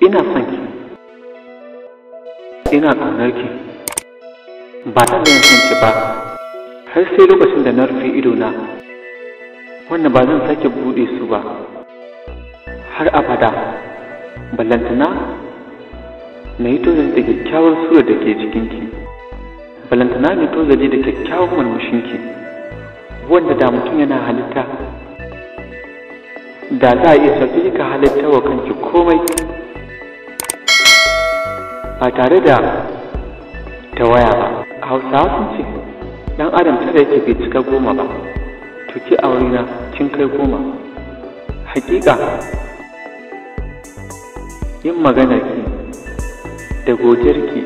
ina son ki, ina ƙaunar ki, ba ta da son ki ba har sai lokacin da na rufe idona wanda ba zan sake buɗe su ba har abada. Ballantana na yi tozali da kyakkyawar sura da ke jikinki, ballantana ne tozali da kyakkyawar murmushinki wanda da mutum yana halitta da za a iya sauƙi ka halitta wa kanki komai ba tare da tawaya ba. Hausawa sun ce ɗan adam tara yake bai cika 10 ba, to ki a wurina kin kai 10. Hakika yin maganarki da godiyarki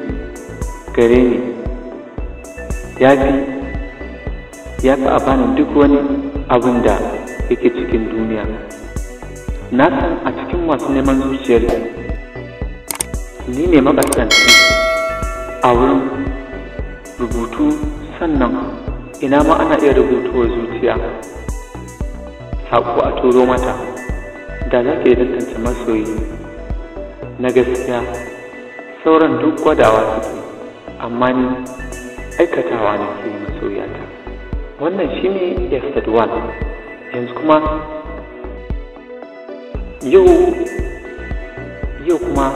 gare ni ya fi a bani duk wani abin da yake cikin duniya. Na san a cikin masu neman zuciyarki ni ne makasanci a wurin rubutu, sannan ina ma ana iya rubutuwa zuciya saƙo a turo mata da za ka yi tantance masoyi na gaskiya. Sauran duk gwadawa suke, amma ni aikatawa na ke masoyata. Wannan shi ne episode 1. Yanzu kuma yau kuma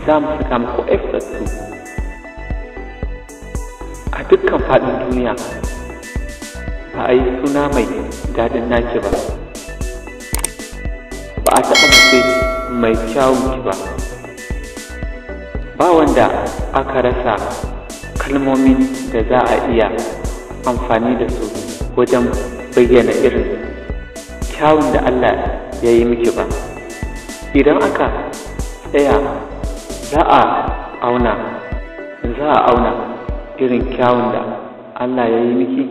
za mu saka muku episode 2. A dukkan faɗin duniya ba a yi suna mai daɗin naki ba, ba a taɓa mace mai kyawun ki ba, ba wanda aka rasa kalmomin da za a iya amfani da su wajen bayyana irin kyawun da Allah ya yi miki ba. Idan aka tsaya za a auna irin kyawun da Allah ya yi miki,